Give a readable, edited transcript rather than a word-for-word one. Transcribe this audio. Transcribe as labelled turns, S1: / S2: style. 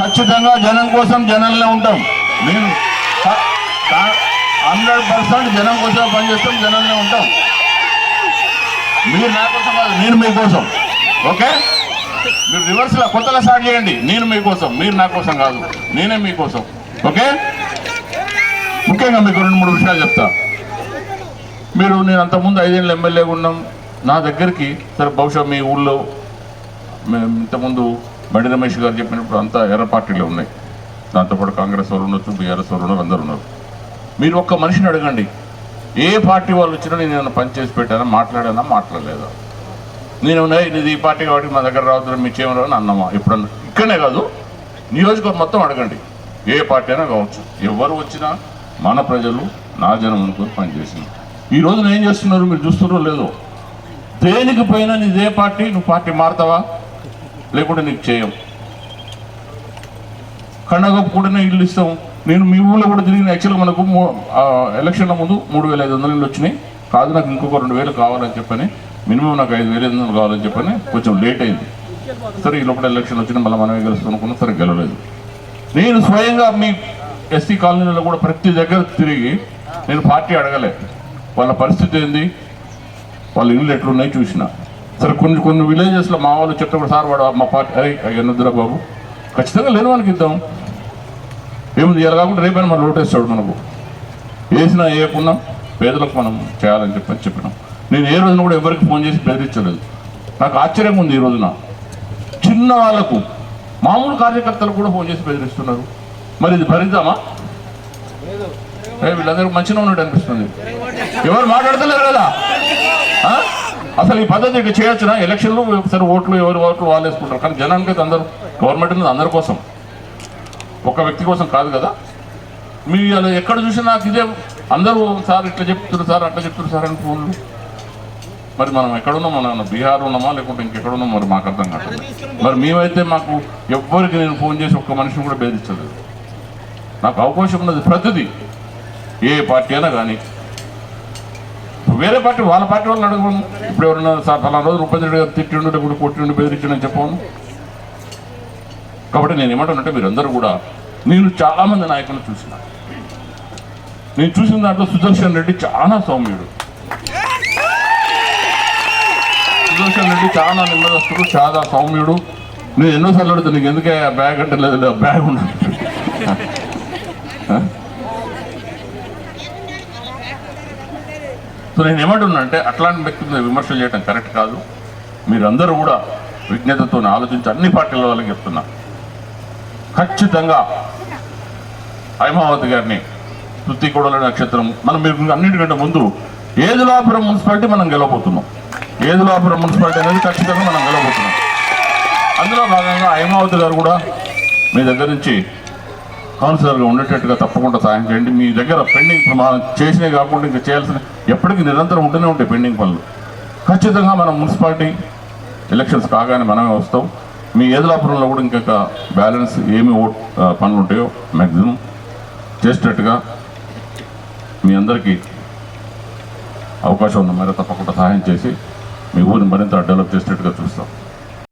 S1: ఖచ్చితంగా జనం కోసం జనంలో ఉంటాం. మేము 100% జనం కోసం పనిచేస్తాం, జనంలో ఉంటాం. మీరు నా కోసం కాదు, నేను మీకోసం. ఓకే, మీరు రివర్స్లో కొత్తగా స్టార్ట్ చేయండి. నేను మీకోసం, మీరు నా కోసం కాదు, నేనే మీకోసం. ఓకే, ముఖ్యంగా మీకు 2-3 విషయాలు చెప్తా. నేను అంతకుముందు 5 ఏళ్ళు ఎమ్మెల్యేగా ఉన్నాం. నా దగ్గరికి సరే బహుశా మీ ఊళ్ళో మేము ఇంతకుముందు బండి రమేష్ గారు చెప్పినప్పుడు అంతా ఎర్ర పార్టీలు ఉన్నాయి. దాంతోపాటు కాంగ్రెస్ వాళ్ళు ఉండొచ్చు, బీఆర్ఎస్ వాళ్ళు ఉన్నారు, అందరు ఉన్నారు. మీరు ఒక్క మనిషిని అడగండి, ఏ పార్టీ వాళ్ళు వచ్చినా నేను ఏమైనా పని చేసి పెట్టానా, మాట్లాడానా, మాట్లాడలేదా? నీది ఈ పార్టీ కాబట్టి మా దగ్గర రావద్దు, మీ చేయమని అని అన్నామా ఎప్పుడన్నా? ఇక్కడనే కాదు, నియోజకవర్గం మొత్తం అడగండి. ఏ పార్టీ అయినా కావచ్చు, ఎవరు వచ్చినా మన ప్రజలు నా జనం అనుకుని పనిచేసింది. ఈ రోజున ఏం చేస్తున్నారు మీరు చూస్తున్నారో లేదో, దేనికి పోయినా నీదే పార్టీ, నువ్వు పార్టీ మారుతావా లేకుంటే నీకు చేయం. కన్నగప్పు కూడా ఇల్లు ఇస్తాం. నేను మీ ఊళ్ళో కూడా తిరిగిన. యాక్చువల్గా మనకు ఎలక్షన్ల ముందు 3,500 ఇళ్ళు వచ్చినాయి. కాదు నాకు ఇంకొక 2,000 కావాలని చెప్పని, మినిమం నాకు 5,500 కావాలని చెప్పని కొంచెం లేట్ అయింది. సరే ఈ లోపల ఎలక్షన్ వచ్చినా మళ్ళీ మనమే గెలుస్తాం అనుకున్నా, సరే గెలవలేదు. నేను స్వయంగా మీ ఎస్సీ కాలనీలో కూడా ప్రతి దగ్గర తిరిగి నేను పార్టీ అడగలే, వాళ్ళ పరిస్థితి ఏంది, వాళ్ళ ఇల్లు ఎట్లున్నాయి చూసిన. సరే కొన్ని విలేజెస్లో మా వాళ్ళు చెప్తే సార్ వాడు మా పార్టీ అరే ఎన్నొద్దురా బాబు, ఖచ్చితంగా లేని వాళ్ళకి ఇద్దాం, ఏముంది ఇలా కాకుండా రేపైనా మనం ఓటేస్తాడు, మనకు వేసినా వేయకున్నా పేదలకు మనం చేయాలని చెప్పినాం. నేను ఏ రోజున కూడా ఎవరికి ఫోన్ చేసి బెదిరించలేదు. నాకు ఆశ్చర్యంగా ఉంది, ఈ రోజున చిన్న వాళ్ళకు మామూలు కార్యకర్తలు కూడా ఫోన్ చేసి బెదిరిస్తున్నారు. మరి ఇది భరిద్దామా? వీళ్ళందరూ మంచిగా ఉన్నట్టు అనిపిస్తుంది. ఎవరు మాట్లాడతలేరు కదా అసలు. ఈ పద్ధతి ఇట్లా చేయొచ్చునా? ఎలక్షన్లో ఒకసారి ఓట్లు ఎవరు ఓట్లు వాళ్ళు వేసుకుంటారు, కానీ జనానికి అయితే అందరూ గవర్నమెంట్ ఉంది అందరి కోసం, ఒక వ్యక్తి కోసం కాదు కదా. మీరు అలా ఎక్కడ చూసినా నాకు ఇదే, అందరూ సార్ ఇట్లా చెప్తున్నారు సార్, అట్లా చెప్తున్నారు సార్ అని ఫోన్లు. మరి మనం ఎక్కడున్నాం? మన బీహార్ ఉన్నామా లేకుంటే ఇంకెక్కడున్నాం? మరి మాకు అర్థం కాదు. మరి మేమైతే మాకు ఎవ్వరికి నేను ఫోన్ చేసి ఒక్క మనిషిని కూడా బెదిరించలేదు. నాకు అవకాశం ఉన్నది ప్రతిదీ, ఏ పార్టీ అయినా కానీ. వేరే పార్టీ వాళ్ళ పార్టీ వాళ్ళని అడగను. ఇప్పుడు ఎవరన్నా సార్ ఫలానా రోజు రూపాయలు గారు తిట్టిండు, లేకుంటే కొట్టిండు, బెదిరించండి అని చెప్పాను. కాబట్టి నేను ఏమంటానంటే మీరందరూ కూడా, నేను చాలామంది నాయకులను చూసిన, నేను చూసిన దాంట్లో సుదర్శన్ రెడ్డి చాలా సౌమ్యుడు. సుదర్శన్ రెడ్డి చాలా నిమ్మదస్తుడు, చాలా సౌమ్యుడు. నేను ఎన్నోసార్లు అడుగుతాను, నీకు ఎందుకే బ్యాగ్ అంటే లేదు, బ్యాగ్ ఉండదు. సో నేను ఏమంటున్నా అంటే అట్లాంటి వ్యక్తి మీద విమర్శలు చేయడం కరెక్ట్ కాదు. మీరందరూ కూడా విజ్ఞతతో ఆలోచించి అన్ని పార్టీల వాళ్ళకి చెప్తున్నా, ఖచ్చితంగా హైమావతి గారిని తుత్తికోడల నక్షత్రం మనం మీరు అన్నిటికంటే ముందు ఏదులాపురం మున్సిపాలిటీ మనం గెలవబోతున్నాం. ఏదులాపురం మున్సిపాలిటీ అనేది ఖచ్చితంగా మనం గెలవబోతున్నాం. అందులో భాగంగా హైమావతి గారు కూడా మీ దగ్గర నుంచి కౌన్సిలర్గా ఉండేటట్టుగా తప్పకుండా సాయం చేయండి. మీ దగ్గర పెండింగ్ మనం చేసినవి కాకుండా ఇంకా చేయాల్సిన ఎప్పటికీ నిరంతరం ఉంటూనే ఉంటాయి పెండింగ్ పనులు. ఖచ్చితంగా మనం మున్సిపాలిటీ ఎలక్షన్స్ కాగానే మనమే వస్తాం. మీ ఏదులాపురంలో కూడా ఇంకొక బ్యాలెన్స్ ఏమి పనులు ఉంటాయో మ్యాక్సిమం చేసేటట్టుగా మీ అందరికీ అవకాశం ఉన్న మేర తప్పకుండా సహాయం చేసి మీ ఊరిని మరింత డెవలప్ చేసేటట్టుగా చూస్తాం.